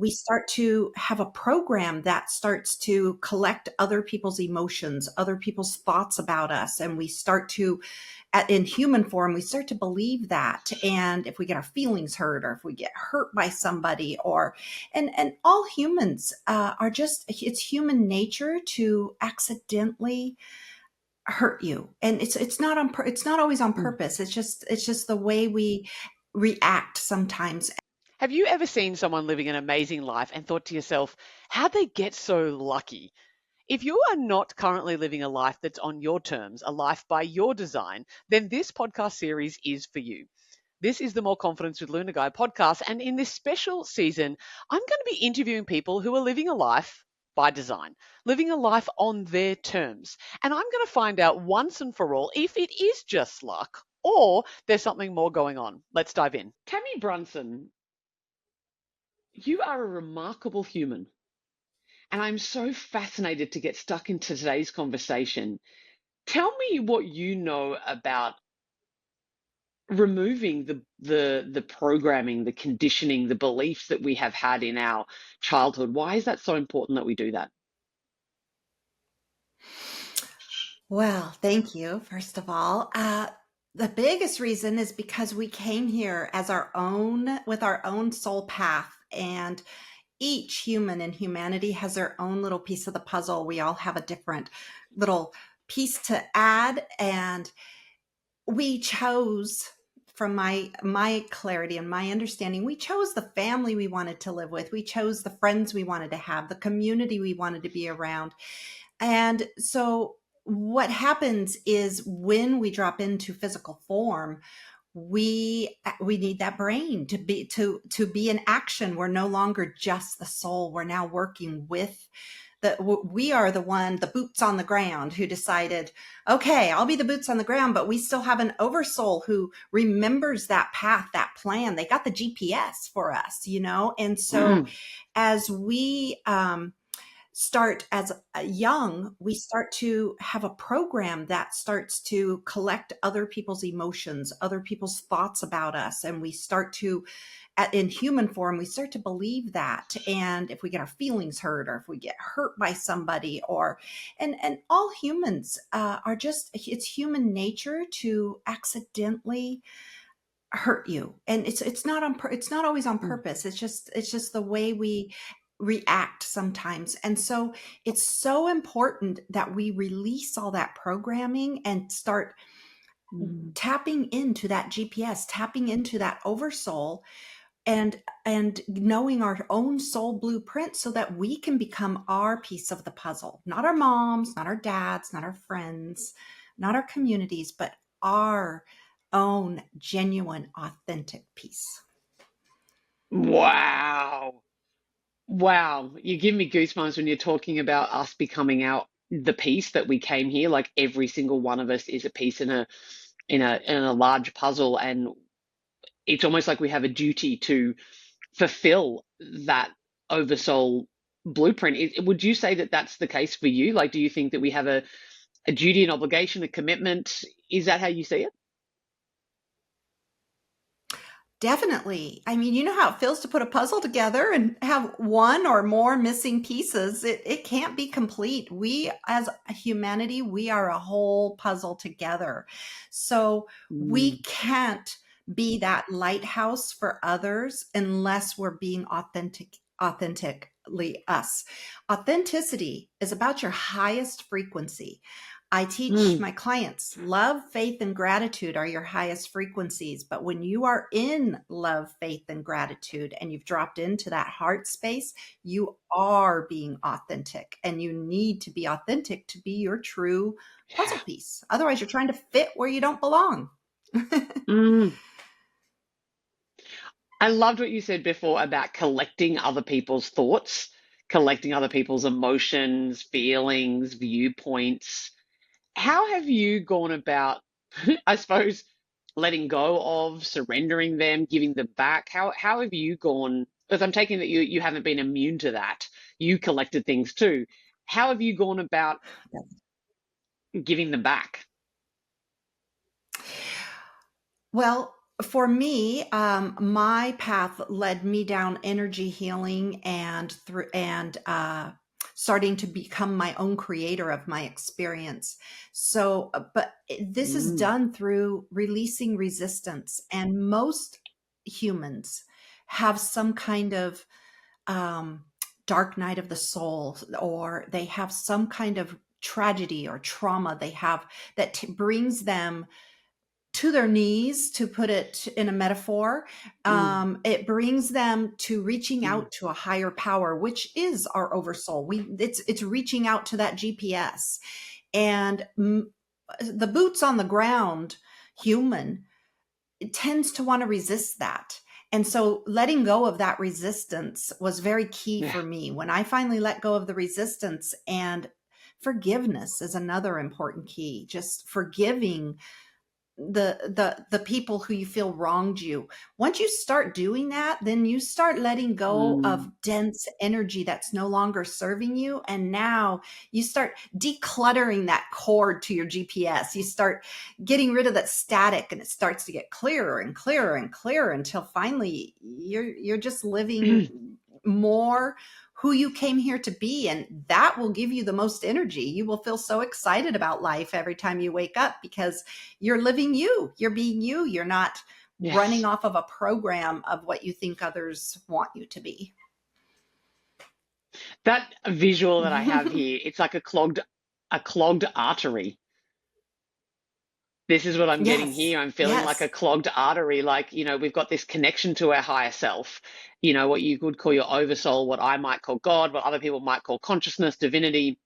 we start to have a program that starts to collect other people's emotions, other people's thoughts about us. And we start to, in human form, we start to believe that. And if we get our feelings hurt, or if we get hurt by somebody, and all humans are just, it's human nature to accidentally hurt you. And it's not always on purpose. It's just the way we react sometimes. Have you ever seen someone living an amazing life and thought to yourself, how'd they get so lucky? If you are not currently living a life that's on your terms, a life by your design, then this podcast series is for you. This is the More Confidence with Luna Guy podcast. And in this special season, I'm going to be interviewing people who are living a life by design, living a life on their terms. And I'm going to find out once and for all if it is just luck or there's something more going on. Let's dive in. Tammy Brunson, you are a remarkable human. And I'm so fascinated to get stuck into today's conversation. Tell me what you know about removing the programming, the conditioning, the beliefs that we have had in our childhood. Why is that so important that we do that? Well, thank you, first of all. The biggest reason is because we came here as our own, with our own soul path. And each human in humanity has their own little piece of the puzzle. We all have a different little piece to add. And we chose, from my clarity and my understanding, we chose the family we wanted to live with. We chose the friends we wanted to have, the community we wanted to be around. And so what happens is when we drop into physical form, we need that brain to be in action. We're no longer just the soul. We're now working with we are the boots on the ground who decided, okay, I'll be the boots on the ground, but we still have an oversoul who remembers that path, that plan. They got the GPS for us, And so as we, start as young, we start to have a program that starts to collect other people's emotions, other people's thoughts about us. And we start to, in human form, we start to believe that. And if we get our feelings hurt, or if we get hurt by somebody, and all humans are just, it's human nature to accidentally hurt you. And it's not always on purpose. It's just the way we react sometimes. And so it's so important that we release all that programming and start tapping into that GPS, tapping into that oversoul, and knowing our own soul blueprint so that we can become our piece of the puzzle. Not our moms, not our dads, not our friends, not our communities, but our own genuine, authentic piece. Wow. Wow. You give me goosebumps when you're talking about us becoming the piece that we came here. Like every single one of us is a piece in a large puzzle, and it's almost like we have a duty to fulfill that oversoul blueprint. Would you say that that's the case for you? Like, do you think that we have a duty, an obligation, a commitment? Is that how you see it? Definitely. I mean, you know how it feels to put a puzzle together and have one or more missing pieces. It can't be complete. We, as a humanity, we are a whole puzzle together. So we can't be that lighthouse for others unless we're being authentically us. Authenticity is about your highest frequency. I teach my clients, love, faith, and gratitude are your highest frequencies. But when you are in love, faith, and gratitude, and you've dropped into that heart space, you are being authentic, and you need to be authentic to be your true puzzle piece. Otherwise, you're trying to fit where you don't belong. I loved what you said before about collecting other people's thoughts, collecting other people's emotions, feelings, viewpoints. How have you gone about, I suppose, letting go of, surrendering them, giving them back? How have you gone? Because I'm taking that you haven't been immune to that. You collected things too. How have you gone about giving them back? Well, For me, my path led me down energy healing and through and starting to become my own creator of my experience. So, but this is Mm, done through releasing resistance, and most humans have some kind of um, dark night of the soul, or they have some kind of tragedy or trauma they have that brings them to their knees, to put it in a metaphor. mm, It brings them to reaching mm. out to a higher power, which is our oversoul. It's reaching out to that GPS, and the boots on the ground human tends to want to resist that. And so letting go of that resistance was very key Yeah. for me. When I finally let go of the resistance, and forgiveness is another important key, just forgiving the people who you feel wronged you. Once you start doing that, then you start letting go of Mm, dense energy that's no longer serving you, and now you start decluttering that cord to your GPS. You start getting rid of that static, and it starts to get clearer and clearer and clearer until finally you're just living more who you came here to be, and that will give you the most energy. You will feel so excited about life every time you wake up because you're living you. You're being you. You're not running yes. off of a program of what you think others want you to be. That visual that I have here, it's like a clogged artery. This is what I'm getting Yes. here. I'm feeling like a Yes. clogged artery. Like, we've got this connection to our higher self, what you could call your oversoul, what I might call God, what other people might call consciousness, divinity,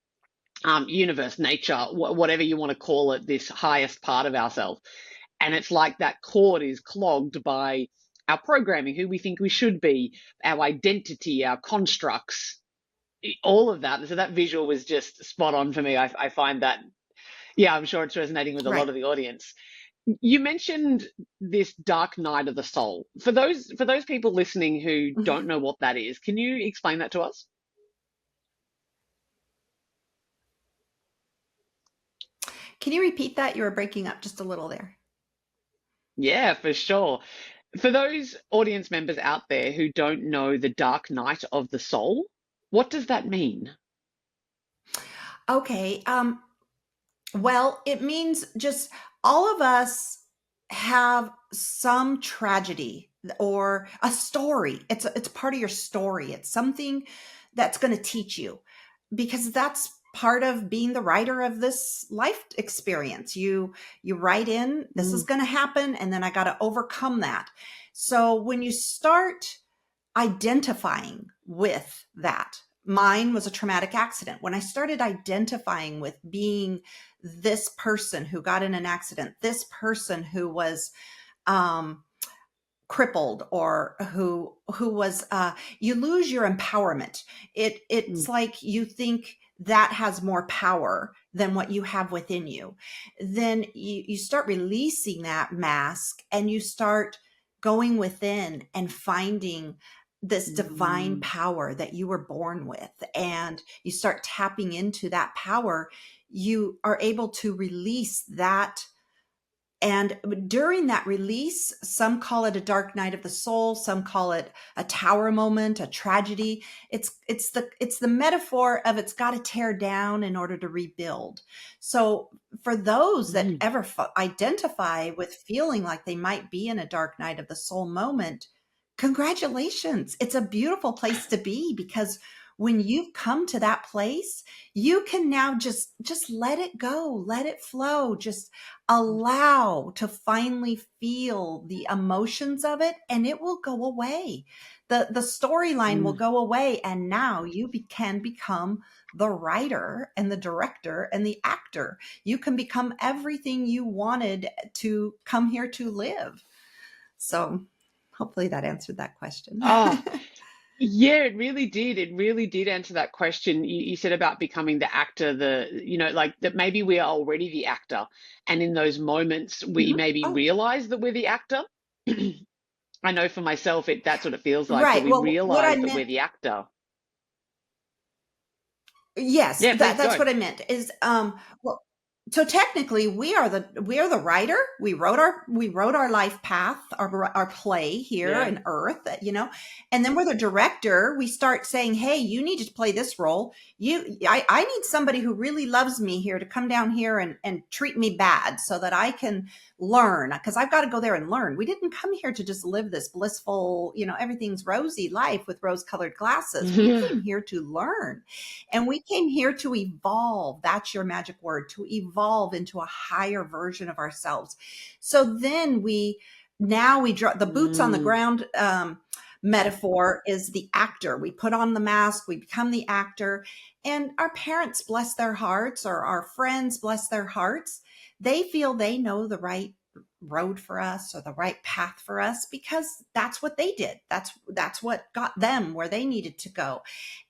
universe, nature, whatever you want to call it, this highest part of ourselves. And it's like that cord is clogged by our programming, who we think we should be, our identity, our constructs, all of that. So that visual was just spot on for me. I find that, yeah, I'm sure it's resonating with a lot Right. of the audience. You mentioned this dark night of the soul. For those people listening who don't Mhm. know what that is, can you explain that to us? Can you repeat that? You were breaking up just a little there. Yeah, for sure. For those audience members out there who don't know the dark night of the soul, what does that mean? Okay. Well, it means just all of us have some tragedy or a story. It's part of your story. It's something that's going to teach you, because that's part of being the writer of this life experience. You write in, this is Mm, going to happen, and then I got to overcome that. So when you start identifying with that, mine was a traumatic accident. When I started identifying with being this person who got in an accident, this person who was um crippled, or who was you lose your empowerment. It's mm, like you think that has more power than what you have within you. Then you start releasing that mask, and you start going within and finding this divine mm, power that you were born with, and you start tapping into that power. You are able to release that, and during that release, some call it a dark night of the soul, some call it a tower moment, a tragedy. It's the metaphor of it's got to tear down in order to rebuild. So for those that mm, ever identify with feeling like they might be in a dark night of the soul moment, congratulations. It's a beautiful place to be, because when you've come to that place, you can now just let it go, let it flow, just allow to finally feel the emotions of it, and it will go away. The storyline will mm. go away, and now you can become the writer and the director and the actor. You can become everything you wanted to come here to live. So hopefully that answered that question. Oh, yeah, it really did. It really did answer that question. You said about becoming the actor, like that maybe we are already the actor. And in those moments, we Mhm. maybe Oh, realize that we're the actor. I know for myself, that's what it feels like, that right. we Well, what I realize that we're meant, the actor. yes, Yeah, please that's go. what I meant is, well, So technically we are the writer. We wrote our life path, our play here Yeah. in earth, and then we're the director. We start saying, hey, you need to play this role. I need somebody who really loves me here to come down here and treat me bad so that I can learn, because I've got to go there and learn. We didn't come here to just live this blissful, everything's rosy life with rose colored glasses. We came here to learn. And we came here to evolve. That's your magic word, to evolve into a higher version of ourselves. So then now we draw the boots on the Mm, ground. Metaphor is the actor. We put on the mask, we become the actor, and our parents, bless their hearts, or our friends, bless their hearts, they feel they know the right road for us or the right path for us because that's what they did. That's what got them where they needed to go.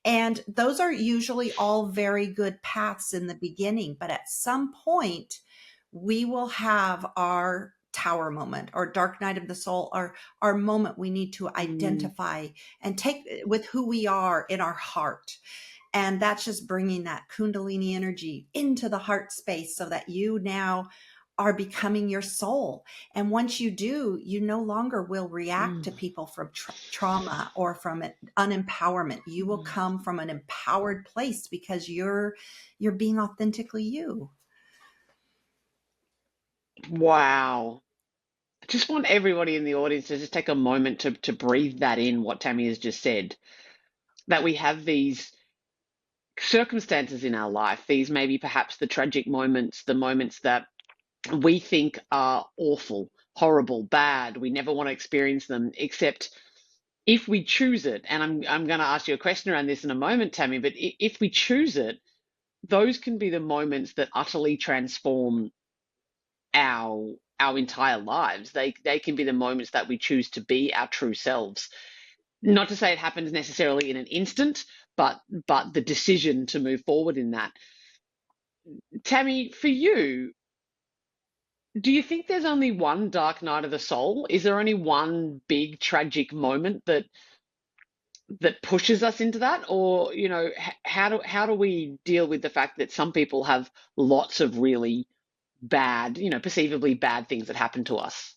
And those are usually all very good paths in the beginning, but at some point we will have our tower moment or dark night of the soul, or our moment we need to mm, identify and take with who we are in our heart. And that's just bringing that Kundalini energy into the heart space so that you now are becoming your soul. And once you do, you no longer will react mm, to people from trauma or from unempowerment. You will mm. come from an empowered place because you're being authentically you. Wow. I just want everybody in the audience to just take a moment to breathe that in, what Tammy has just said. That we have these circumstances in our life, these maybe perhaps the tragic moments, the moments that we think are awful, horrible, bad. We never want to experience them, except if we choose it. And I'm going to ask you a question around this in a moment, Tammy. But if we choose it, those can be the moments that utterly transform our entire lives. They can be the moments that we choose to be our true selves. Not to say it happens necessarily in an instant, but the decision to move forward in that. Tammy, for you, do you think there's only one dark night of the soul? Is there only one big tragic moment that pushes us into that, or how do we deal with the fact that some people have lots of really bad, perceivably bad things that happen to us?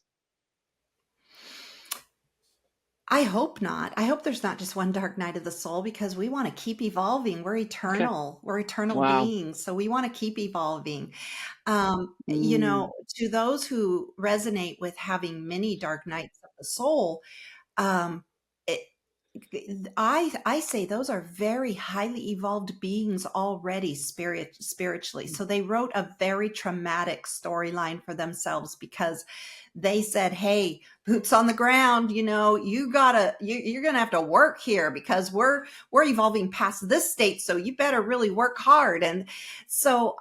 I hope not. I hope there's not just one dark night of the soul because we want to keep evolving. We're Okay. eternal. We're eternal Wow. beings. So we want to keep evolving. Mm, To those who resonate with having many dark nights of the soul, um, it, I say those are very highly evolved beings already spiritually. So they wrote a very traumatic storyline for themselves because they said, "Hey, boots on the ground, you're gonna have to work here because we're evolving past this state. So you better really work hard." And so,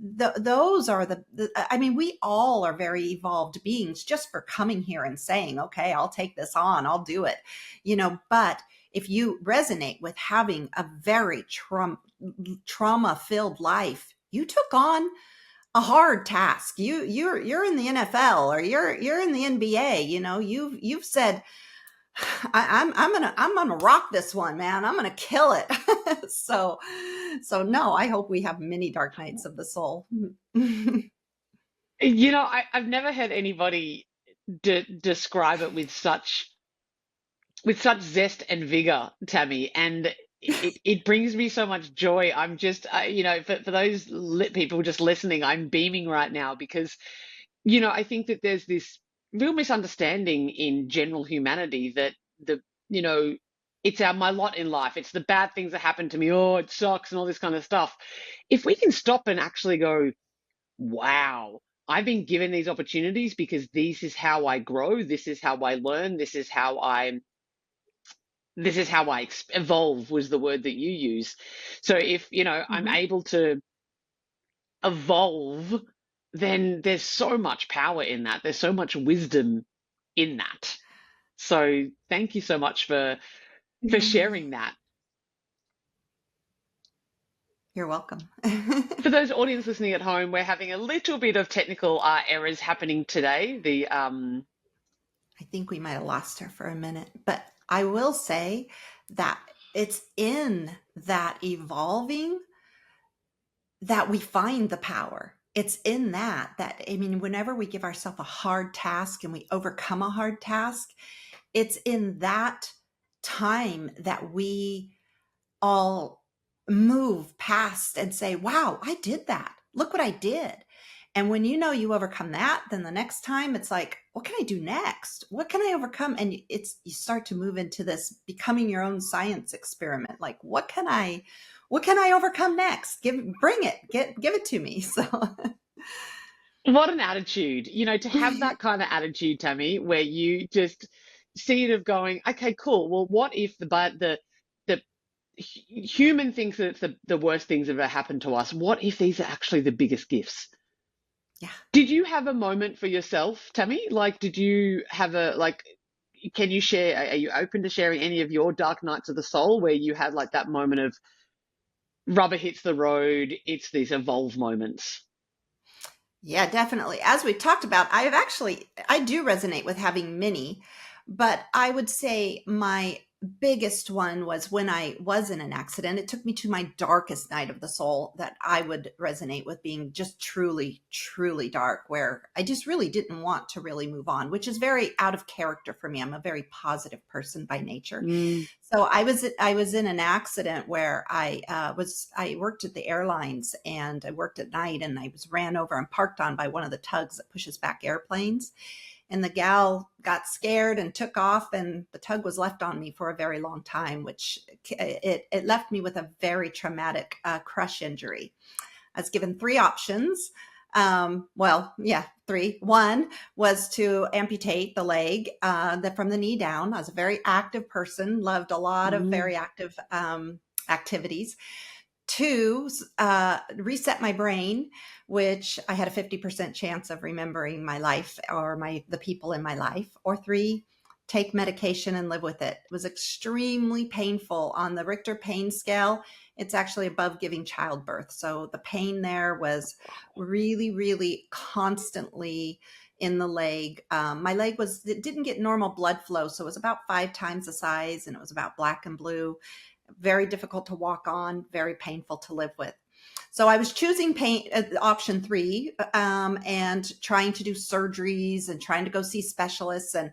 those are I mean, we all are very evolved beings just for coming here and saying, "Okay, I'll take this on. I'll do it." But if you resonate with having a very trauma filled life, you took on a hard task. You're in the NFL, or you're in the NBA. You've said, I'm gonna rock this one, man. I'm gonna kill it. So no, I hope we have many dark nights of the soul. I've never had anybody describe it with such zest and vigor, Tammy, and it brings me so much joy. I'm just, for those people just listening, I'm beaming right now because, I think that there's this real misunderstanding in general humanity that the, you know, it's my lot in life. It's the bad things that happen to me. Oh, it sucks and all this kind of stuff. If we can stop and actually go, wow, I've been given these opportunities because this is how I grow. This is how I learn. This is how I evolve, was the word that you use. So if, I'm Mhm. able to evolve, then there's so much power in that. There's so much wisdom in that. So thank you so much for sharing that. You're welcome. For those audience listening at home, we're having a little bit of technical errors happening today. I think we might have lost her for a minute, but I will say that it's in that evolving that we find the power. it's in that, I mean, whenever we give ourselves a hard task and we overcome a hard task, it's in that time that we all move past and say, wow, I did that. Look what I did. And when you know you overcome that, then the next time it's like, what can I do next? What can I overcome? And you start to move into this becoming your own science experiment. Like, what can I overcome next? Bring it, give it to me. So What an attitude, to have that kind of attitude, Tammy, where you just see it of going, okay, cool. Well, what if the human thinks that it's the worst things that ever happened to us? What if these are actually the biggest gifts? yeah. Did you have a moment for yourself, Tammy? Like, did you have can you share, are you open to sharing any of your dark nights of the soul where you had like that moment of rubber hits the road, it's these evolve moments? Yeah, definitely. As we talked about, I do resonate with having many, but I would say my biggest one was when I was in an accident. It took me to my darkest night of the soul that I would resonate with being just truly, truly dark, where I just really didn't want to really move on, which is very out of character for me. I'm a very positive person by nature. Mm, So I was in an accident where I worked at the airlines and I worked at night, and I was ran over and parked on by one of the tugs that pushes back airplanes. And the gal got scared and took off, and the tug was left on me for a very long time, which it left me with a very traumatic crush injury. I was given three options. Well, yeah, three. One was to amputate the leg from the knee down. I was a very active person, loved a lot of mm, very active activities. Two, reset my brain, which I had a 50% chance of remembering my life or the people in my life. Or three, take medication and live with it. It was extremely painful on the Richter pain scale. It's actually above giving childbirth. So the pain there was really, really constantly in the leg. My leg it didn't get normal blood flow. So it was about 5 times the size, and it was about black and blue, very difficult to walk on, very painful to live with. So I was choosing pain option three, and trying to do surgeries and trying to go see specialists. And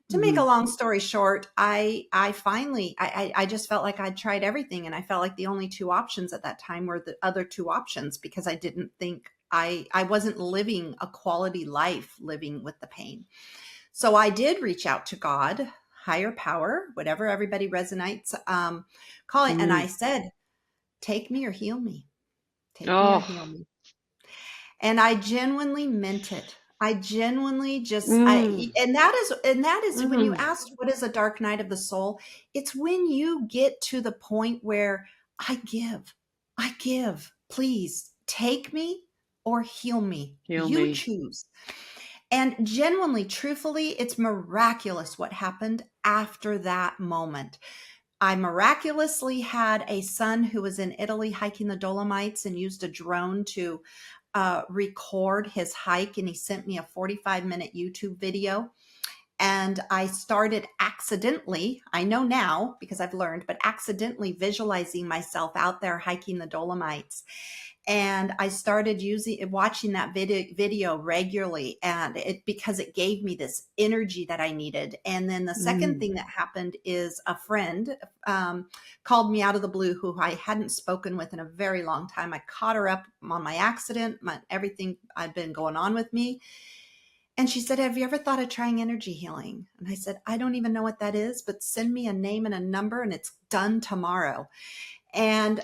to make a mm, long story short, I finally I just felt like I'd tried everything, and I felt like the only two options at that time were the other two options, because I didn't think I wasn't living a quality life living with the pain. So I did reach out to God, higher power, whatever everybody resonates, calling, and I mm. said, "Take me or heal me. Take me or heal Oh, me." And I genuinely meant it. I genuinely just mm, and that is when you mm, asked what is a dark night of the soul, it's when you get to the point where I give. I give. Please take me or heal me. heal You me. choose. And genuinely, truthfully, it's miraculous what happened after that moment. I miraculously had a son who was in Italy hiking the Dolomites and used a drone to record his hike. And he sent me a 45-minute YouTube video. And I started accidentally, I know now because I've learned, but accidentally visualizing myself out there hiking the Dolomites. And I started watching that video regularly, and because it gave me this energy that I needed. And then the second Mm, thing that happened is a friend called me out of the blue, who I hadn't spoken with in a very long time. I caught her up on my accident, everything I'd been going on with me. And she said, "Have you ever thought of trying energy healing?" And I said, "I don't even know what that is, but send me a name and a number and it's done tomorrow." And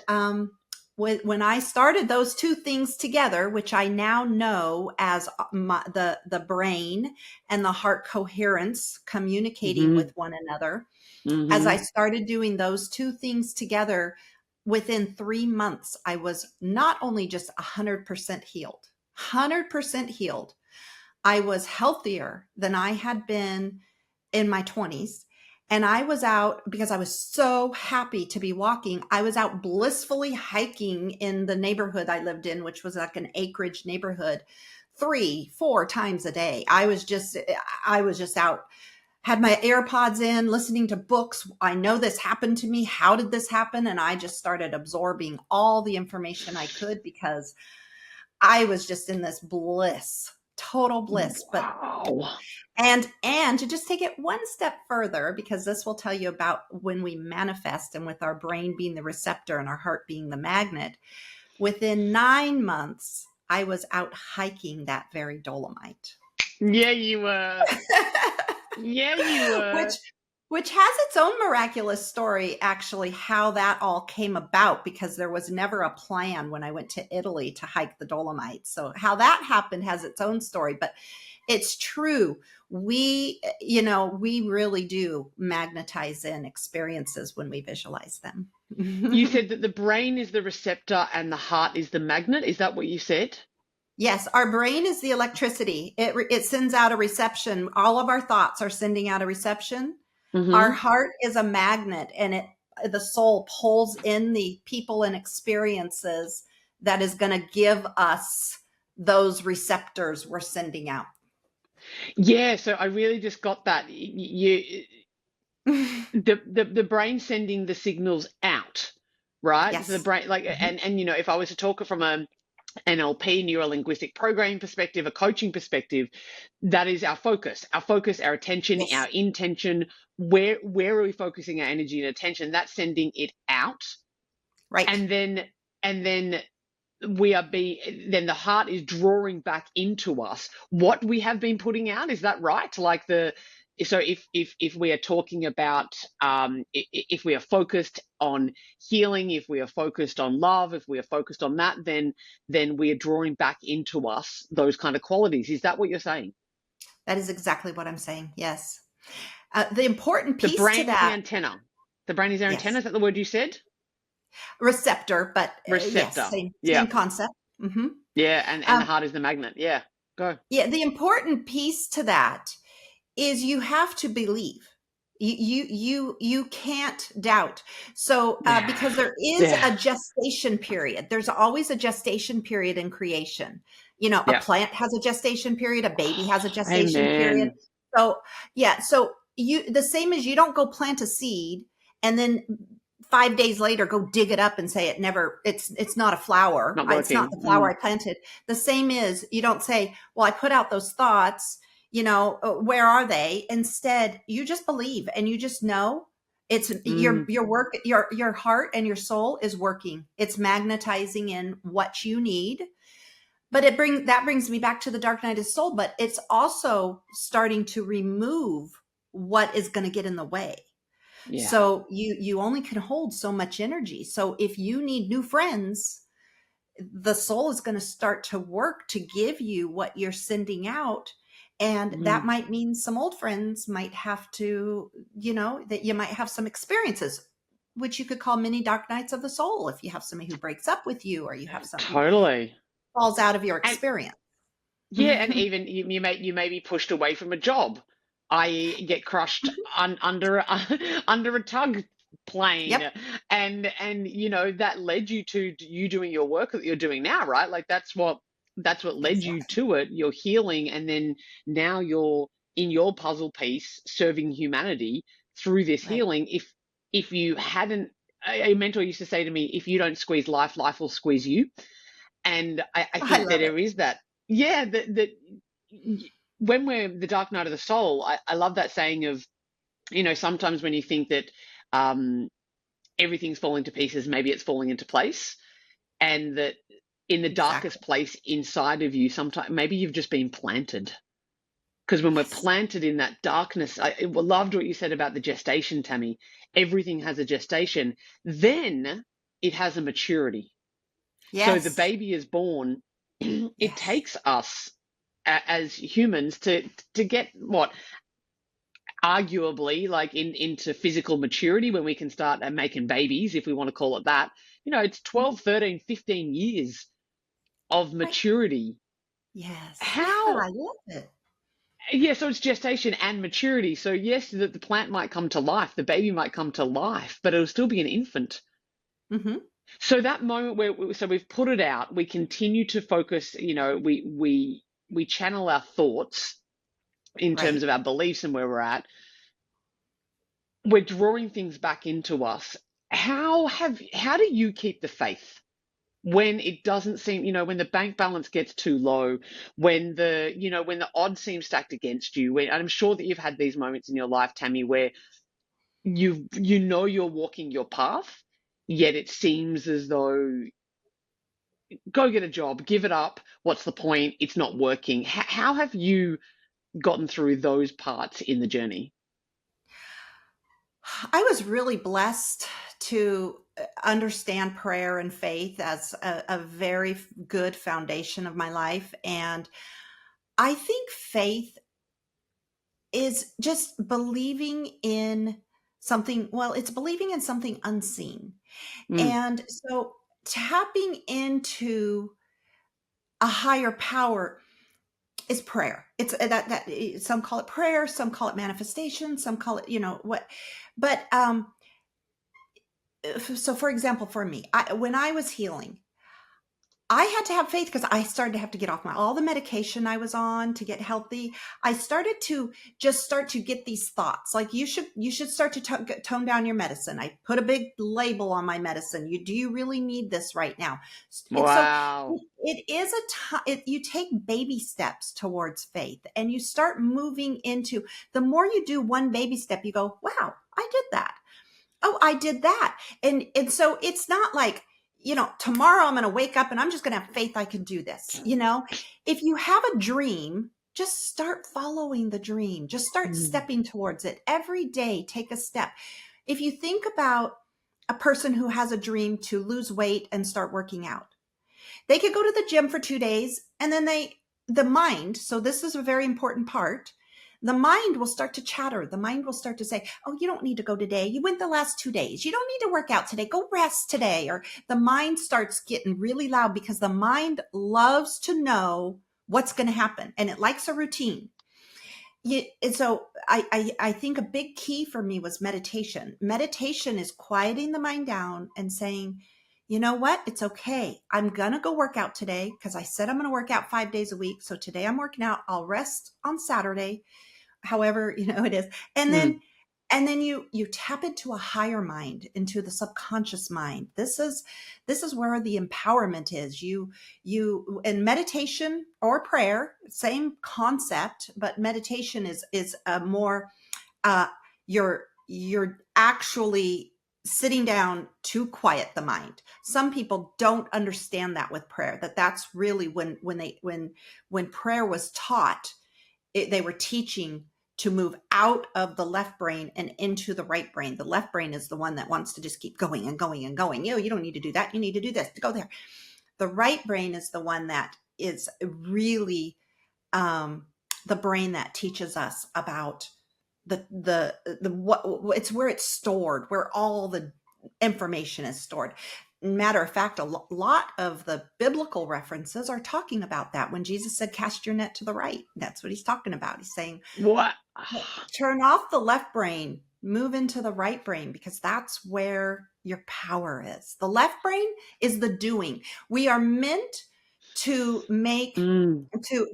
when I started those two things together, which I now know as the brain and the heart coherence communicating mm-hmm, with one another, as I mm-hmm, started doing those two things together, within 3 months, I was not only just 100% healed, 100% healed. I was healthier than I had been in my 20s. And I was out because I was so happy to be walking. I was out blissfully hiking in the neighborhood I lived in, which was like an acreage neighborhood, 3, 4 times a day. I was just out, had my AirPods in, listening to books. I know this happened to me. How did this happen? And I just started absorbing all the information I could, because I was just in this bliss, total bliss. But Wow. and to just take it one step further, because this will tell you about when we manifest, and with our brain being the receptor and our heart being the magnet, within 9 months, I was out hiking that very Dolomite. Yeah, you were. Yeah, you which were. which has its own miraculous story, actually, how that all came about, because there was never a plan when I went to Italy to hike the Dolomites. So how that happened has its own story, but it's true. We really do magnetize in experiences when we visualize them. You said that the brain is the receptor and the heart is the magnet. Is that what you said? Yes, our brain is the electricity. It sends out a reception. All of our thoughts are sending out a reception. Our Mm-hmm. heart is a magnet, and the soul pulls in the people and experiences that is going to give us those receptors we're sending out. Yeah, so I really just got that. You, the brain sending the signals out, right? So the Yes. brain, like, Mhm. and if I was to talk from a NLP, neuro linguistic programming perspective, a coaching perspective, that is our focus, our attention, Yes. our intention. Where are we focusing our energy and attention? That's sending it out, Right. and then we are be then the heart is drawing back into us what we have been putting out. Is that right? Like the so if we are talking about if we are focused on healing, if we are focused on love, if we are focused on that, then we are drawing back into us those kind of qualities. Is that what you're saying? That is exactly what I'm saying. Yes. The important The piece to brain is the that, antenna. The brain is our antenna. yes, Is that the word you said? receptor, but yes, Receptor. same Yeah. concept. Hmm. Yeah. And the heart is the magnet. Yeah. Go. Yeah, the important piece to that is you have to believe. You can't doubt. So Yeah. because there is Yeah. a gestation period. There's always a gestation period in creation. A Yeah. plant has a gestation period, a baby has a gestation period. Amen. So yeah, so you the same as you don't go plant a seed and then 5 days later go dig it up and say it's not a flower. Not It's not working. the flower Mm. I planted. The same is, you don't say, well, I put out those thoughts, where are they? Instead, you just believe and you just know it's Mm. your work, your heart and your soul is working. It's magnetizing in what you need. But that brings me back to the dark night of soul, but it's also starting to remove what is going to get in the way. Yeah. So you only can hold so much energy. So if you need new friends, the soul is going to start to work to give you what you're sending out. And that Mm. might mean some old friends might have to, that you might have some experiences, which you could call mini dark nights of the soul, if you have somebody who breaks up with you, or you have something who Totally. falls out of your And experience. yeah, and even you may be pushed away from a job, i.e., get crushed under under a tug plane, Yep. and that led you to you doing your work that you're doing now, right? Like that's what led you Exactly. to it. You're healing, and then now you're in your puzzle piece serving humanity through this Right. healing. If you hadn't, a mentor used to say to me, if you don't squeeze life, life will squeeze you. And I I think that love it. there is that. Yeah, that when we're the dark night of the soul, I love that saying of, sometimes when you think that um, everything's falling to pieces, maybe it's falling into place, and that in the darkest Exactly. place inside of you, sometimes maybe you've just been planted. Because when we're Yes. planted in that darkness, I loved what you said about the gestation, Tammy. Everything has a gestation. Then it has a maturity. So the Yes. baby is born. It Yes. takes us as humans to get what arguably like into physical maturity when we can start making babies, if we want to call it that. It's Mhm. 12, 13, 15 years of Right. maturity. Yes. Yeah, How? I love it. Yeah, so it's gestation and maturity. So yes, the plant might come to life, the baby might come to life, but it'll still be an infant. Hmm. So that moment where so we've put it out, we continue to focus, we channel our thoughts in terms Right. of our beliefs and where we're at. We're drawing things back into us. How do you keep the faith? when it doesn't seem, when the bank balance gets too low, when when the odds seem stacked against you, when, and I'm sure that you've had these moments in your life, Tammy, where you're walking your path, yet it seems as though go get a job, give it up. What's the point? It's not working. How have you gotten through those parts in the journey? I was really blessed to understand prayer and faith as a very good foundation of my life. And I think faith is just believing in something, well, it's believing in something unseen. Mm, And so tapping into a higher power is prayer. It's some call it prayer, some call it manifestation, some call it, what, but so for example, for me, when I was healing, I had to have faith because I started to have to get off all the medication I was on to get healthy. I started to just start to get these thoughts like you should start to tone down your medicine. I put a big label on my medicine. Do you really need this right now? It's so wow. it is you take baby steps towards faith, and you start moving into, the more you do one baby step, you go, wow, I did that. Oh, I did that. And so it's not like, tomorrow I'm going to wake up and I'm just going to have faith I can do this. If you have a dream, just start following the dream. Just start Mm. stepping towards it every day. Take a step. If you think about a person who has a dream to lose weight and start working out, they could go to the gym for 2 days, and then the mind, so this is a very important part, the mind will start to chatter. The mind will start to say, oh, you don't need to go today. You went the last 2 days. You don't need to work out today. Go rest today. Or the mind starts getting really loud because the mind loves to know what's going to happen, and it likes a routine. And so I think a big key for me was meditation. Meditation is quieting the mind down and saying, you know what? It's okay. I'm going to go work out today because I said I'm going to work out 5 days a week. So today I'm working out. I'll rest on Saturday, however, it is. And Mm. then you tap into a higher mind, into the subconscious mind. This is where the empowerment is. You in meditation or prayer, same concept, but meditation is a more, uh you're actually sitting down to quiet the mind. Some people don't understand that with prayer, that's really when prayer was taught, they were teaching to move out of the left brain and into the right brain. The left brain is the one that wants to just keep going and going and going. You don't need to do that. You need to do this to go there. The right brain is the one that is really, the brain that teaches us about the what, it's where it's stored, where all the information is stored. Matter of fact, a lot of the biblical references are talking about that. When Jesus said, cast your net to the right, that's what he's talking about. He's saying, What? turn off the left brain, move into the right brain, because that's where your power is. The left brain is the doing. We are meant to make, Mm.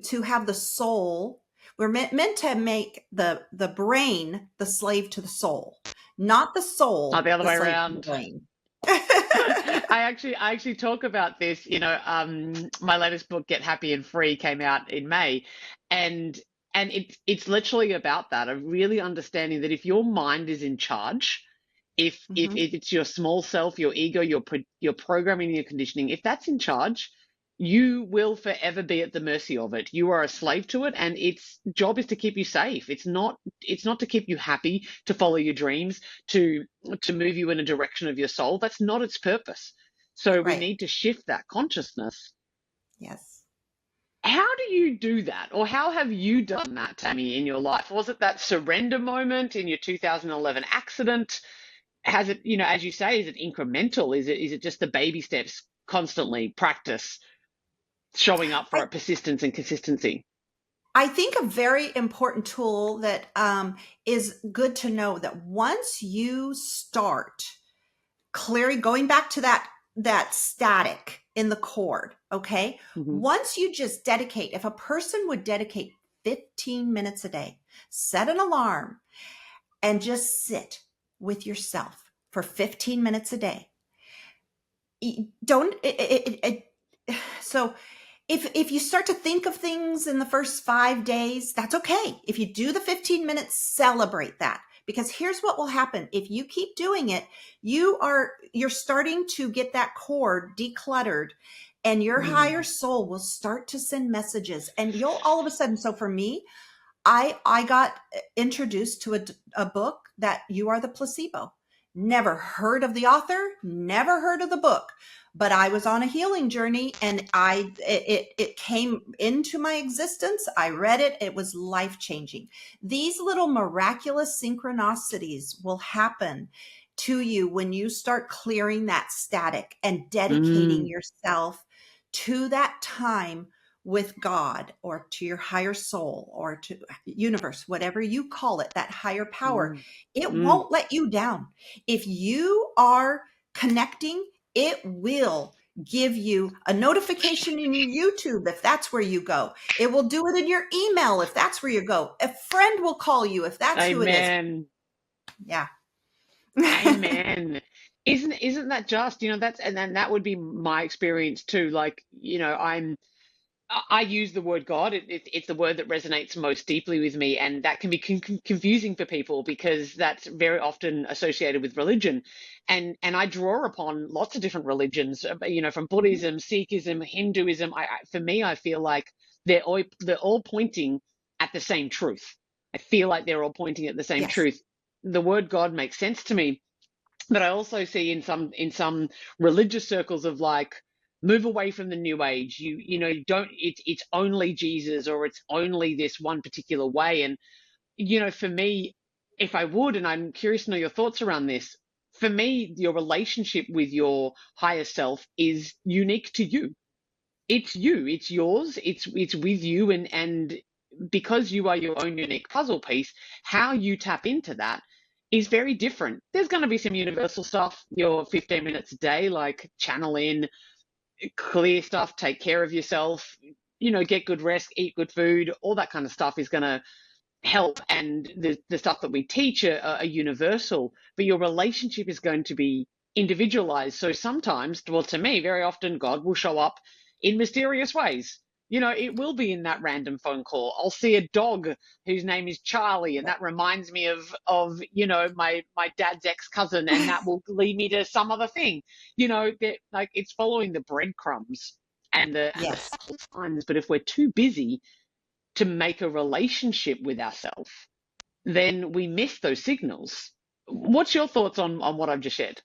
to have the soul. We're meant to make the brain the slave to the soul, not the Not soul the other the way slave to the around. brain. I actually talk about this. My latest book, Get Happy and Free, came out in May, and it's literally about that. Of really understanding that if your mind is in charge, Mhm. if it's your small self, your ego, your programming, your conditioning, if that's in charge, you will forever be at the mercy of it. You are a slave to it, and its job is to keep you safe. It's not to keep you happy, to follow your dreams, to to move you in a direction of your soul. That's not its purpose. So we Right. need to shift that consciousness. Yes. How do you do that? Or how have you done that, Tammy, in your life? Was it that surrender moment in your 2011 accident? Has it, as you say, is it incremental? Is it just the baby steps, constantly practice, showing up for I it, persistence and consistency? I think a very important tool that, is good to know, that once you start clearing, going back to that static in the cord, okay? Hmm. Once you just dedicate, if a person would dedicate 15 minutes a day, set an alarm, and just sit with yourself for 15 minutes a day, don't so if you start to think of things in the first 5 days, that's okay. If you do the 15 minutes, celebrate that. Because here's what will happen. If you keep doing it, you're starting to get that cord decluttered, and your higher Mm. soul will start to send messages, and you'll all of a sudden. So for me, I got introduced to a book that You Are the Placebo. Never heard of the author, never heard of the book, but I was on a healing journey, and it came into my existence. I read it. It was life changing. These little miraculous synchronicities will happen to you when you start clearing that static and dedicating Mm. yourself to that time with God, or to your higher soul, or to universe, whatever you call it, that higher power. Mm. It Mm. won't let you down. If you are connecting, it will give you a notification in your YouTube if that's where you go. It will do it in your email if that's where you go. A friend will call you if that's who it is. Amen. Yeah. Amen. Isn't that just, that's, and then that would be my experience too. Like, I use the word God. It's the word that resonates most deeply with me, and that can be confusing for people because that's very often associated with religion, and I draw upon lots of different religions. From Buddhism, Sikhism, Hinduism. For me, I feel like they're all pointing at the same truth. I feel like they're all pointing at the same Yes. truth. The word God makes sense to me, but I also see in some religious circles of like, move away from the new age. You don't, it's only Jesus, or it's only this one particular way. And for me, if I would, and I'm curious to know your thoughts around this, for me, your relationship with your higher self is unique to you. It's you, it's yours, it's with you, and because you are your own unique puzzle piece, how you tap into that is very different. There's going to be some universal stuff, your 15 minutes a day, like channel in, clear stuff, take care of yourself, get good rest, eat good food, all that kind of stuff is going to help, and the stuff that we teach are universal, but your relationship is going to be individualized. So sometimes, well, to me, very often, God will show up in mysterious ways. It will be in that random phone call. I'll see a dog whose name is Charlie, and that reminds me of my dad's ex-cousin, and that will lead me to some other thing. That, like, it's following the breadcrumbs and the Yes. subtle signs. But if we're too busy to make a relationship with ourselves, then we miss those signals. What's your thoughts on what I've just shared?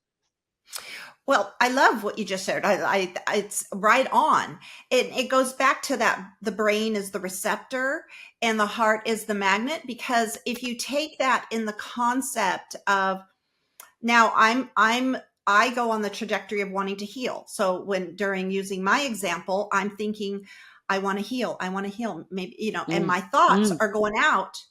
Well, I love what you just shared. It's right on. It goes back to that the brain is the receptor and the heart is the magnet. Because if you take that in the concept of, now I go on the trajectory of wanting to heal. So when during using my example, I'm thinking, I want to heal. I want to heal. Maybe, and Mm, my thoughts mm, are going out.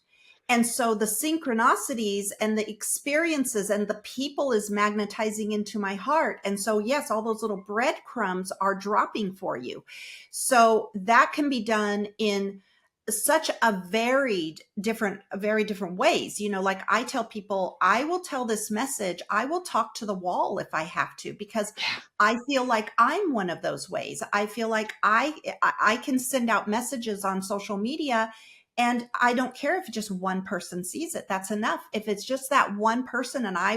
And so the synchronicities and the experiences and the people is magnetizing into my heart. And so, yes, all those little breadcrumbs are dropping for you. So that can be done in such a very different ways. Like I tell people, I will tell this message, I will talk to the wall if I have to, because yeah, I feel like I'm one of those ways. I feel like I can send out messages on social media, and I don't care if just one person sees it. That's enough. If it's just that one person, and I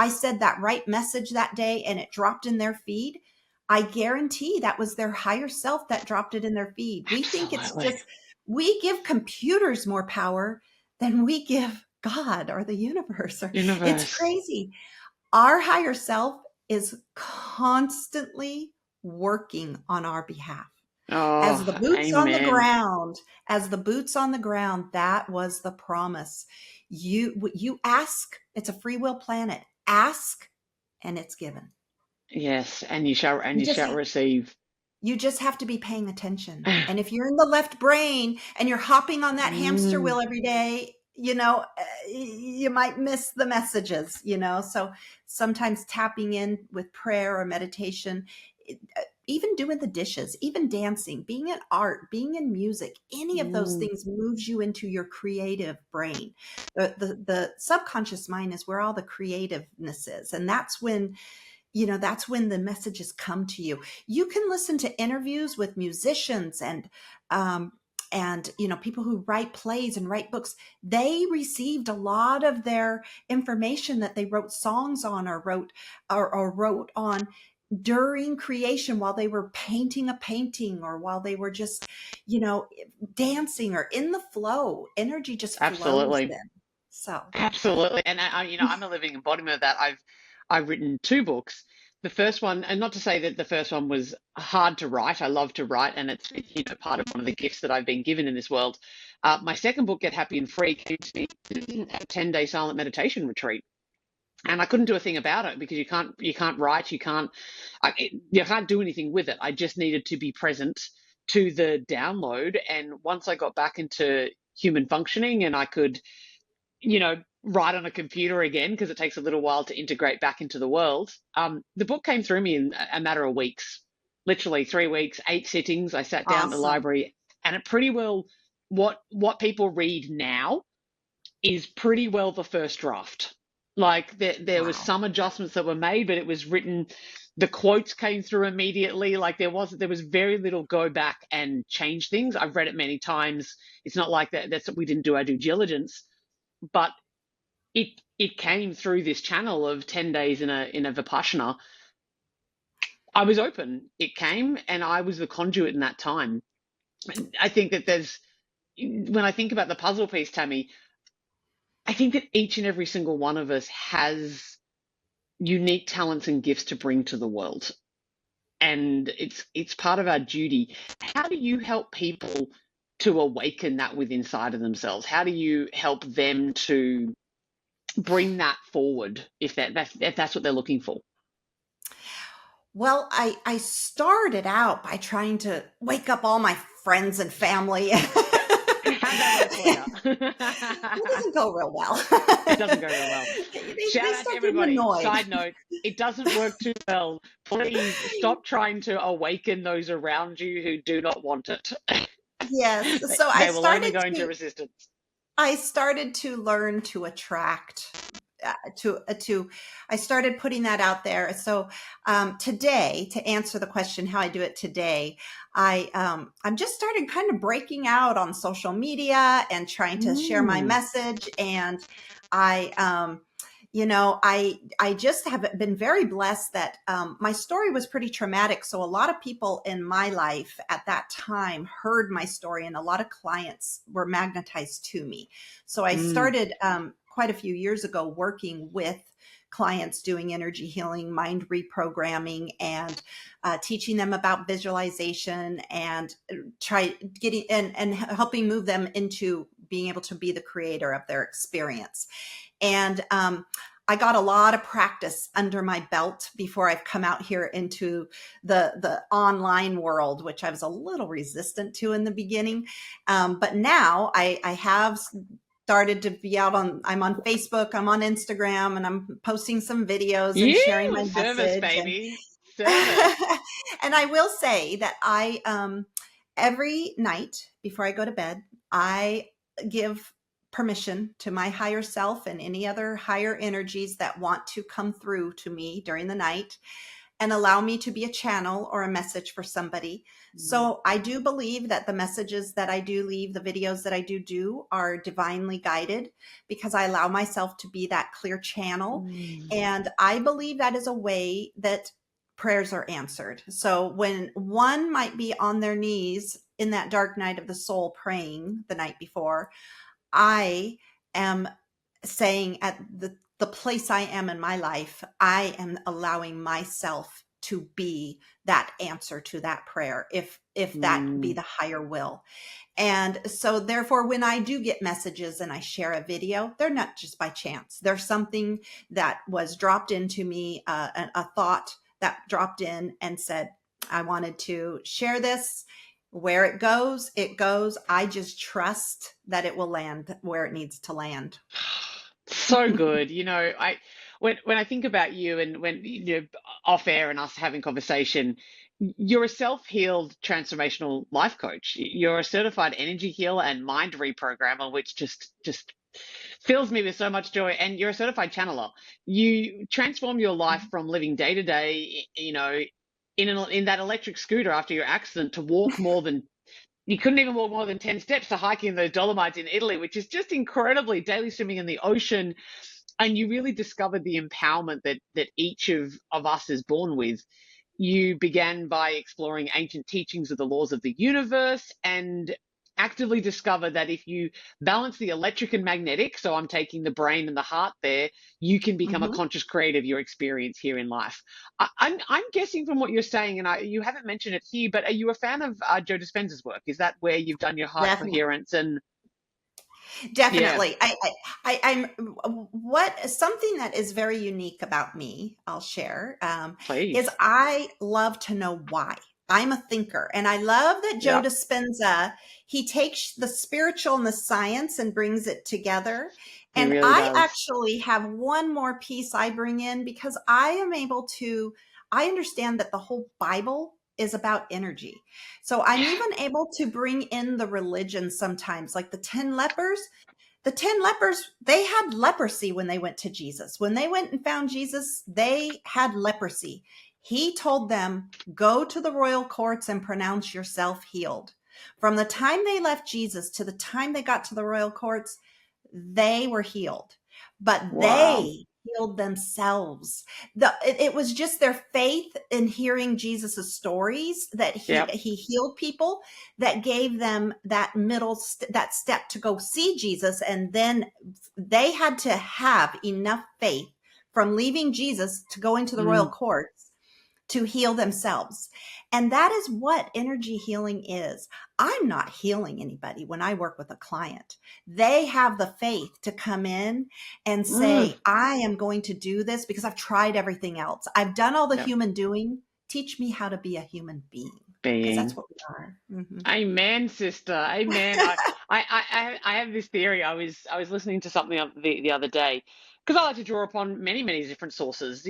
said that right message that day and it dropped in their feed, I guarantee that was their higher self that dropped it in their feed. We think it's absolutely. just, we give computers more power than we give God or the universe. Or it's Universe. crazy. Our higher self is constantly working on our behalf. As the Oh, boots on the amen. ground, as the boots on the ground, that was the promise. You ask, it's a free will planet. Ask and it's given. Yes, and you shall and You you just shall receive. You just have to be paying attention. And if you're in the left brain and you're hopping on that hamster Mm, wheel every day, you might miss the messages. So sometimes tapping in with prayer or meditation, even doing the dishes, even dancing, being in art, being in music, any of those mm, things moves you into your creative brain. The subconscious mind is where all the creativeness is. And that's when that's when the messages come to you. You can listen to interviews with musicians um, and people who write plays and write books. They received a lot of their information that they wrote songs on or wrote on during creation while they were painting a painting or while they were just, you know, dancing or in the flow. Energy just flows Absolutely. then. So, Absolutely. And I'm a living embodiment of that. I've written two books. The first one, and not to say that the first one was hard to write. I love to write, and it's part of one of the gifts that I've been given in this world. My second book, Get Happy and Free, came to me at a 10-day silent meditation retreat, and I couldn't do a thing about it because you can't write, you can't do anything with it. I just needed to be present to the download, and once I got back into human functioning, and I could write on a computer again because it takes a little while to integrate back into the world. The book came through me in a matter of weeks, literally 3 weeks, 8 sittings. I sat down in the awesome. library, and it pretty well what people read now is pretty well the first draft. Like there was Wow. some adjustments that were made, but it was written. The quotes came through immediately. Like there was very little go back and change things. I've read it many times. It's not like that's we didn't do our due diligence, but it came through this channel of 10 days in a vipassana. I was open. It came, and I was the conduit in that time. I think that when I think about the puzzle piece, Tammy, I think that each and every single one of us has unique talents and gifts to bring to the world. And it's part of our duty. How do you help people to awaken that within inside of themselves? How do you help them to bring that forward if that's what they're looking for? Well, I started out by trying to wake up all my friends and family. How'd that work for you? It doesn't go real well. It doesn't go real well. They Shout out to start getting everybody. annoyed. Side note, it doesn't work too well. Please stop trying to awaken those around you who do not want it. Yes. So They will only go into resistance. I started to learn to attract to I started putting that out there. So today, to answer the question how I do it today, I'm just started kind of breaking out on social media and trying to share my Mm, message. And I I just have been very blessed that my story was pretty traumatic. So a lot of people in my life at that time heard my story, and a lot of clients were magnetized to me. So I mm, started quite a few years ago working with clients doing energy healing, mind reprogramming, and teaching them about visualization and try getting and helping move them into being able to be the creator of their experience. And I got a lot of practice under my belt before I've come out here into the online world, which I was a little resistant to in the beginning. But now I have started to be out on, I'm on Facebook, I'm on Instagram, and I'm posting some videos and sharing you my service, message. And baby. Service. and I will say that I every night before I go to bed, I give permission to my higher self and any other higher energies that want to come through to me during the night and allow me to be a channel or a message for somebody. Mm, So I do believe that the messages that I do leave, the videos that I do are divinely guided because I allow myself to be that clear channel. mm, And I believe that is a way that prayers are answered. So when one might be on their knees in that dark night of the soul praying the night before, I am saying at the place I am in my life, I am allowing myself to be that answer to that prayer, if that be mm, the higher will. And so therefore, when I do get messages and I share a video, they're not just by chance. There's something that was dropped into me, a thought that dropped in and said, I wanted to share this. Where it goes, it goes. I just trust that it will land where it needs to land. so good. When I think about you, and when off air and us having conversation, you're a self-healed transformational life coach. You're a certified energy healer and mind reprogrammer, which just Fills me with so much joy. And you're a certified channeler. You transform your life Mhm. from living day to day, in that electric scooter after your accident to walk more than you couldn't even walk more than 10 steps to hiking those Dolomites in Italy, which is just incredibly daily swimming in the ocean. And you really discovered the empowerment that each of us is born with. You began by exploring ancient teachings of the laws of the universe and actively discovered that if you balance the electric and magnetic, so I'm taking the brain and the heart there, you can become a Mhm. conscious creator of your experience here in life. I'm guessing from what you're saying, and you haven't mentioned it here, but are you a fan of Joe Dispenza's work? Is that where you've done your heart Definitely. coherence? And yeah, Definitely. I'm what something that is very unique about me, I'll share, is please. I love to know why. I'm a thinker, and I love that Joe Yeah, Dispenza, he takes the spiritual and the science and brings it together. he And really I does. actually have one more piece I bring in because I am able to, I understand that the whole Bible is about energy. So I'm Yeah, even able to bring in the religion sometimes, like the 10 lepers. The 10 lepers, they had leprosy when they went to Jesus. When they went and found Jesus, they had leprosy. He told them, go to the royal courts and pronounce yourself healed. From the time they left Jesus to the time they got to the royal courts, they were healed, but wow. they healed themselves. It was just their faith in hearing Jesus's stories that Yep. he healed people that gave them that that step to go see Jesus. And then they had to have enough faith from leaving Jesus to go into the royal Mm, courts to heal themselves. And that is what energy healing is. I'm not healing anybody when I work with a client. They have the faith to come in and mm, say, I am going to do this because I've tried everything else. I've done all the yep. human doing. Teach me how to be a human being because that's Being. what we are. Mhm. Amen, sister. Amen. I have this theory. I was listening to something the other day because I like to draw upon many different sources.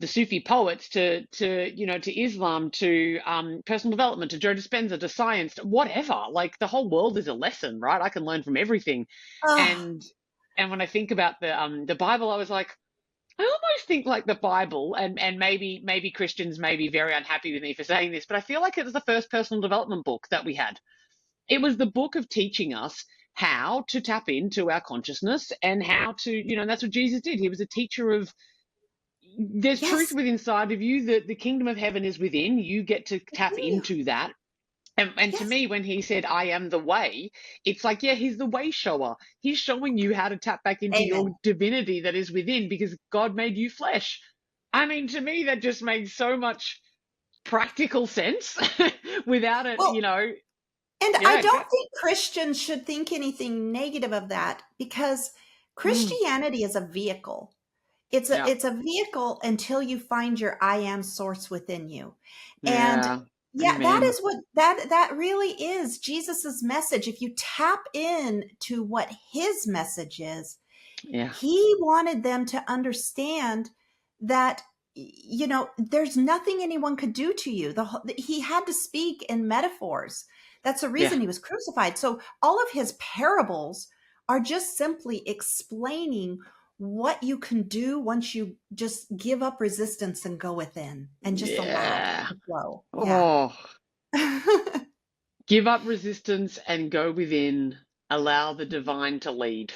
The Sufi poets to Islam to personal development to Joe Dispenza to science to whatever. Like the whole world is a lesson, right? I can learn from everything. Oh, And and when I think about the Bible, I was like, I almost think like the Bible, and maybe Christians may be very unhappy with me for saying this, but I feel like it was the first personal development book that we had. It was the book of teaching us how to tap into our consciousness and how to, and that's what Jesus did. He was a teacher of there's truth yes. within inside of you, that the kingdom of heaven is within. You get to tap You. into that. And to Yes. me, when he said, I am the way, it's like, yeah, he's the way shower. He's showing you how to tap back into your Amen. divinity that is within because God made you flesh. I mean, to me, that just makes so much practical sense without it, Well, and I yeah, don't think Christians should think anything negative of that because mm, Christianity is a vehicle. yeah, It's a vehicle until you find your I am source within you. And yeah, yeah, that amen. is what that really is Jesus's message. If you tap in to what his message is, Yeah, he wanted them to understand that there's nothing anyone could do to you. He had to speak in metaphors. That's the yeah, reason he was crucified. So all of his parables are just simply explaining what you can do once you just give up resistance and go within and just allow yeah. the flow. Yeah. Oh, give up resistance and go within. Allow the divine to lead.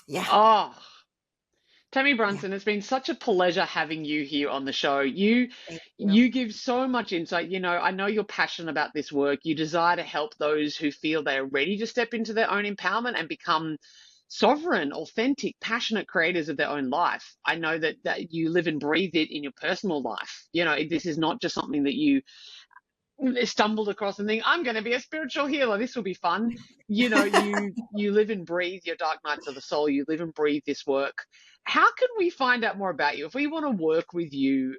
Yeah. Oh, Tammy Yeah. Brunson, it's been such a pleasure having you here on the show. You Thank you. you give so much insight. I know you're passionate about this work. You desire to help those who feel they are ready to step into their own empowerment and become sovereign, authentic, passionate creators of their own life. I know that you live and breathe it in your personal life. This is not just something that you stumbled across and think, I'm going to be a spiritual healer. This will be fun. You live and breathe your dark nights of the soul. You live and breathe this work. How can we find out more about you? If we want to work with you,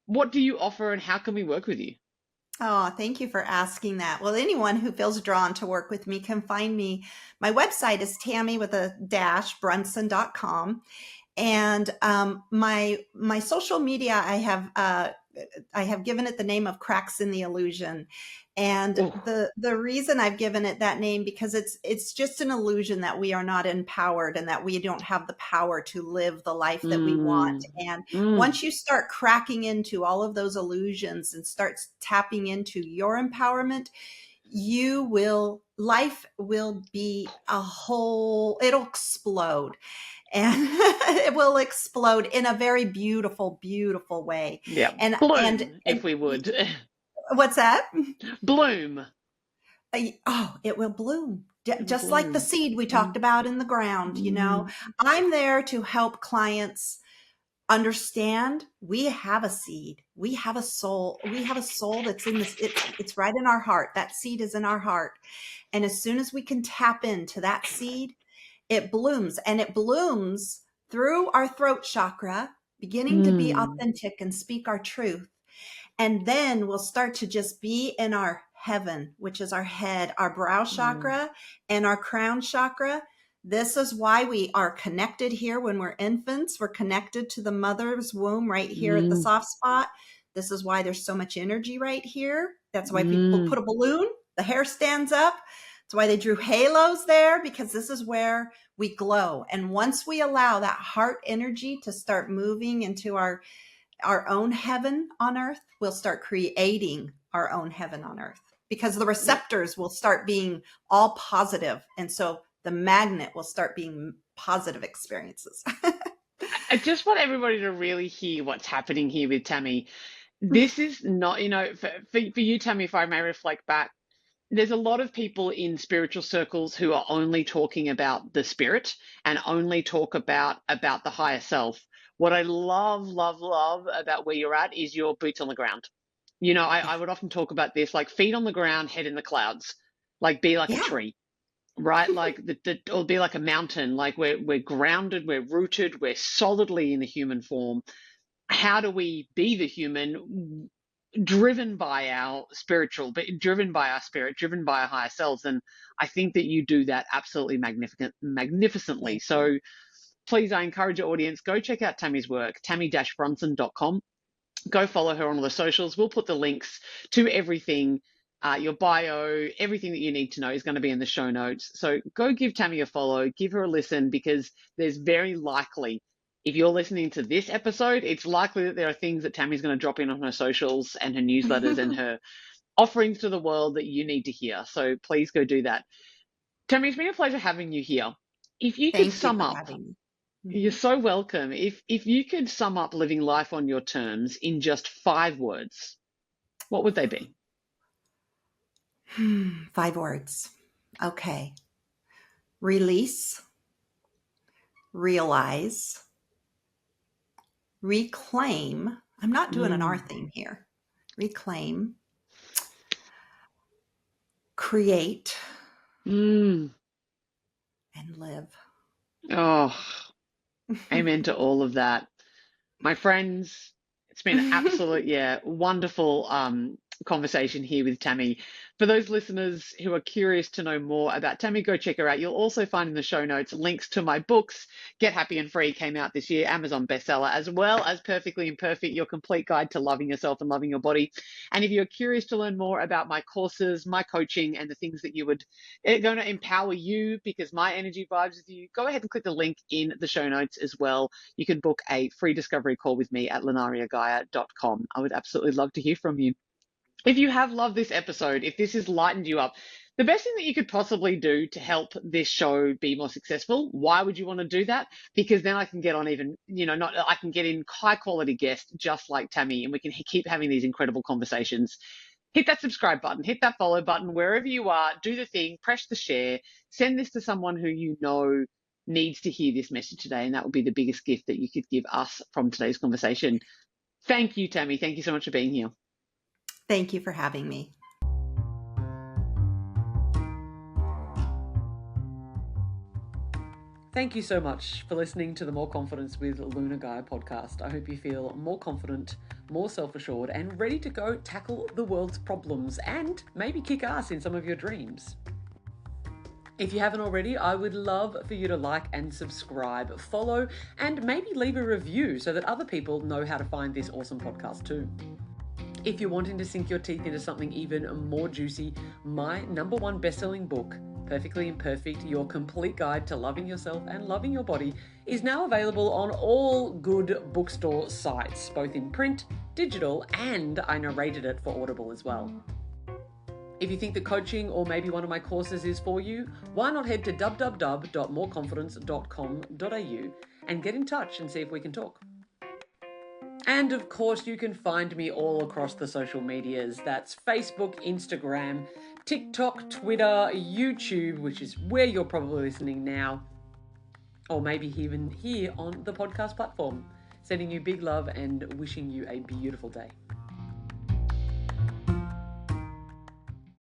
what do you offer and how can we work with you? Oh, thank you for asking that. Well, anyone who feels drawn to work with me can find me. My website is Tammy with a dash Brunson.com. And my social media, I have I have given it the name of cracks in the illusion. And Oh. the reason I've given it that name, because it's just an illusion that we are not empowered and that we don't have the power to live the life that we want. Mm. And Mm. once you start cracking into all of those illusions and start tapping into your empowerment, life will be a whole, it'll explode. And it will explode in a very beautiful, beautiful way. Yeah. And Bloom, if we would. what's that? Bloom. Oh, it will bloom. It'll Just like the bloom. seed we Mm. talked about in the ground, Mm. I'm there to help clients understand we have a seed. We have a soul. We have a soul that's in this. It's right in our heart. That seed is in our heart. And as soon as we can tap into that seed, it blooms, and it blooms through our throat chakra, beginning to be Mm. authentic and speak our truth. And then we'll start to just be in our heaven, which is our head, our brow Mm. chakra, and our crown chakra. This is why we are connected here when we're infants. We're connected to the mother's womb right here at the Mm. soft spot. This is why there's so much energy right here. That's why people Mm. put a balloon, the hair stands up. That's why they drew halos there, because this is where we glow. And once we allow that heart energy to start moving into our own heaven on earth, we'll start creating our own heaven on earth, because the receptors will start being all positive. And so the magnet will start being positive experiences. I just want everybody to really hear what's happening here with Tammy. This is not, for you, Tammy, if I may reflect back, there's a lot of people in spiritual circles who are only talking about the spirit and only talk about the higher self. What I love, love, love about where you're at is your boots on the ground. I Yeah. would often talk about this, like feet on the ground, head in the clouds, like be like a Yeah. tree, right? Like or be like a mountain, like we're grounded, we're rooted, we're solidly in the human form. How do we be the human driven by our spiritual, but driven by our spirit, driven by our higher selves? And I think that you do that absolutely magnificently. Thank you. So please, I encourage your audience, go check out Tammy's work, tammy-brunson.com. Go follow her on all the socials. We'll put the links to everything. Your bio, everything that you need to know is going to be in the show notes. So go give Tammy a follow, give her a listen, because there's very likely, if you're listening to this episode, it's likely that there are things that Tammy's going to drop in on her socials and her newsletters and her offerings to the world that you need to hear. So please go do that. Tammy, it's been a pleasure having you here. If you could Thank you sum for up, having me. you're Mhm. so welcome. If you could sum up living life on your terms in just 5 words, what would they be? 5 words. Okay. Release, realize, reclaim. I'm not doing an R Mm. theme here. Reclaim, create, Mm. and live. Oh, amen to all of that. My friends, it's been an absolute, yeah, wonderful conversation here with Tammy. For those listeners who are curious to know more about Tammy, go check her out. You'll also find in the show notes links to my books. Get Happy and Free came out this year, Amazon bestseller, as well as Perfectly Imperfect, your complete guide to loving yourself and loving your body. And if you're curious to learn more about my courses, my coaching, and the things that are going to empower you because my energy vibes with you, go ahead and click the link in the show notes as well. You can book a free discovery call with me at lanariagaia.com. I would absolutely love to hear from you. If you have loved this episode, if this has lightened you up, the best thing that you could possibly do to help this show be more successful, why would you want to do that? Because then I can get on even, not I can get in high quality guests just like Tammy, and we can keep having these incredible conversations. Hit that subscribe button, hit that follow button wherever you are, do the thing, press the share, send this to someone who you know needs to hear this message today. And that would be the biggest gift that you could give us from today's conversation. Thank you, Tammy. Thank you so much for being here. Thank you for having me. Thank you so much for listening to the More Confidence with Luna Gaia podcast. I hope you feel more confident, more self-assured, and ready to go tackle the world's problems and maybe kick ass in some of your dreams. If you haven't already, I would love for you to like and subscribe, follow, and maybe leave a review so that other people know how to find this awesome podcast too. If you're wanting to sink your teeth into something even more juicy, my #1 best-selling book, Perfectly Imperfect, Your Complete Guide to Loving Yourself and Loving Your Body, is now available on all good bookstore sites, both in print, digital, and I narrated it for Audible as well. If you think that coaching or maybe one of my courses is for you, why not head to www.moreconfidence.com.au and get in touch and see if we can talk. And of course, you can find me all across the social medias. That's Facebook, Instagram, TikTok, Twitter, YouTube, which is where you're probably listening now, or maybe even here on the podcast platform. Sending you big love and wishing you a beautiful day.